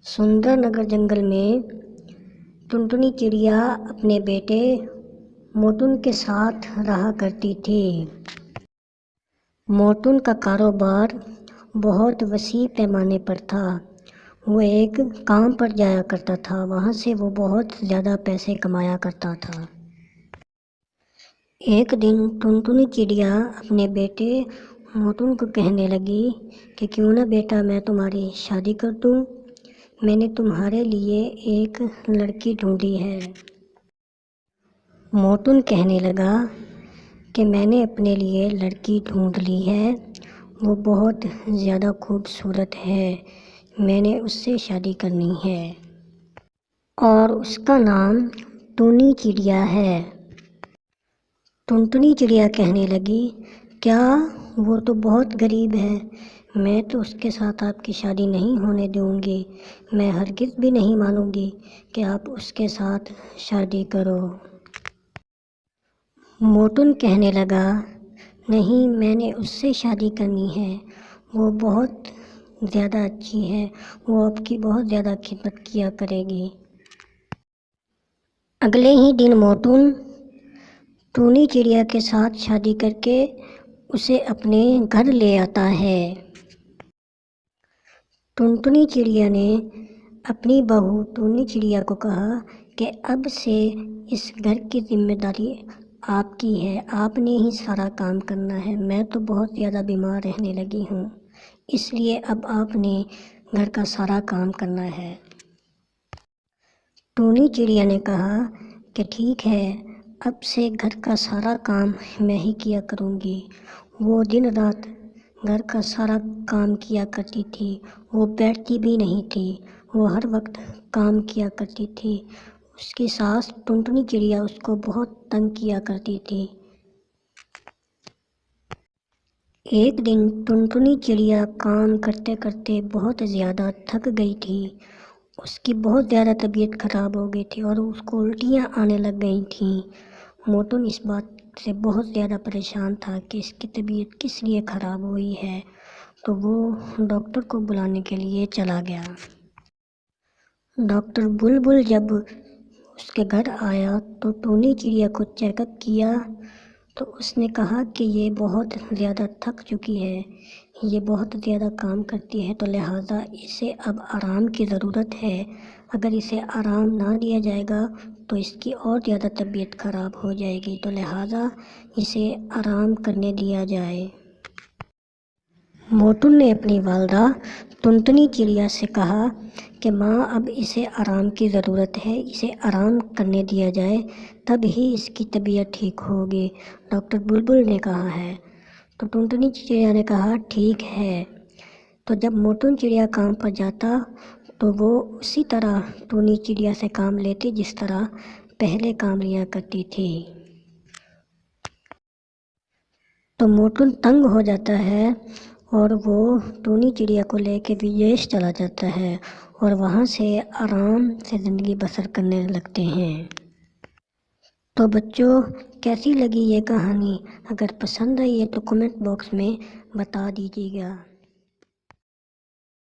سندر نگر جنگل میں ٹنٹنی چڑیا اپنے بیٹے موٹن کے ساتھ رہا کرتی تھی۔ موٹن کا کاروبار بہت وسیع پیمانے پر تھا۔ وہ ایک کام پر جایا کرتا تھا، وہاں سے وہ بہت زیادہ پیسے کمایا کرتا تھا۔ ایک دن ٹنٹنی چڑیا اپنے بیٹے موٹن کو کہنے لگی کہ کیوں نہ بیٹا میں تمہاری شادی کر دوں، میں نے تمہارے لیے ایک لڑکی ڈھونڈی ہے۔ موٹن کہنے لگا کہ میں نے اپنے لیے لڑکی ڈھونڈ لی ہے، وہ بہت زیادہ خوبصورت ہے، میں نے اس سے شادی کرنی ہے اور اس کا نام ٹونی چڑیا ہے۔ ٹنٹنی چڑیا کہنے لگی کیا وہ تو بہت غریب ہے، میں تو اس کے ساتھ آپ کی شادی نہیں ہونے دوں گی، میں ہرگز بھی نہیں مانوں گی کہ آپ اس کے ساتھ شادی کرو۔ موٹن کہنے لگا نہیں، میں نے اس سے شادی کرنی ہے، وہ بہت زیادہ اچھی ہے، وہ آپ کی بہت زیادہ خدمت کیا کرے گی۔ اگلے ہی دن موٹن ٹونی چڑیا کے ساتھ شادی کر کے اسے اپنے گھر لے آتا ہے۔ ٹنٹنی چڑیا نے اپنی بہو ٹونی چڑیا کو کہا کہ اب سے اس گھر کی ذمہ داری آپ کی ہے، آپ نے ہی سارا کام کرنا ہے، میں تو بہت زیادہ بیمار رہنے لگی ہوں، اس لیے اب آپ نے گھر کا سارا کام کرنا ہے۔ ٹونی چڑیا نے کہا کہ ٹھیک ہے، اب سے گھر کا سارا کام میں ہی کیا کروں گی۔ وہ دن رات گھر کا سارا کام کیا کرتی تھی، وہ بیٹھتی بھی نہیں تھی، وہ ہر وقت کام کیا کرتی تھی۔ اس کی ساس ٹنٹنی چڑیا اس کو بہت تنگ کیا کرتی تھی۔ ایک دن ٹنٹنی چڑیا کام کرتے کرتے بہت زیادہ تھک گئی تھی، اس کی بہت زیادہ طبیعت خراب ہو گئی تھی اور اس کو الٹیاں آنے لگ گئی تھیں۔ موٹن اس بات سے بہت زیادہ پریشان تھا کہ اس کی طبیعت کس لیے خراب ہوئی ہے، تو وہ ڈاکٹر کو بلانے کے لیے چلا گیا۔ ڈاکٹر بلبل جب اس کے گھر آیا تو ٹونی چڑیا کو چیک اپ کیا تو اس نے کہا کہ یہ بہت زیادہ تھک چکی ہے، یہ بہت زیادہ کام کرتی ہے، تو لہٰذا اسے اب آرام کی ضرورت ہے، اگر اسے آرام نہ دیا جائے گا تو اس کی اور زیادہ طبیعت خراب ہو جائے گی، تو لہٰذا اسے آرام کرنے دیا جائے۔ موٹن نے اپنی والدہ ٹنٹنی چڑیا سے کہا کہ ماں اب اسے آرام کی ضرورت ہے، اسے آرام کرنے دیا جائے تب ہی اس کی طبیعت ٹھیک ہوگی، ڈاکٹر بلبل نے کہا ہے۔ تو ٹنٹنی چڑیا نے کہا ٹھیک ہے۔ تو جب موٹن چڑیا کام پر جاتا تو وہ اسی طرح ٹونی چڑیا سے کام لیتی جس طرح پہلے کام لیا کرتی تھی۔ تو موٹن تنگ ہو جاتا ہے اور وہ ٹونی چڑیا کو لے کے ودیش چلا جاتا ہے اور وہاں سے آرام سے زندگی بسر کرنے لگتے ہیں۔ تو بچوں، کیسی لگی یہ کہانی؟ اگر پسند آئی ہے تو کمنٹ باکس میں بتا دیجیے گا۔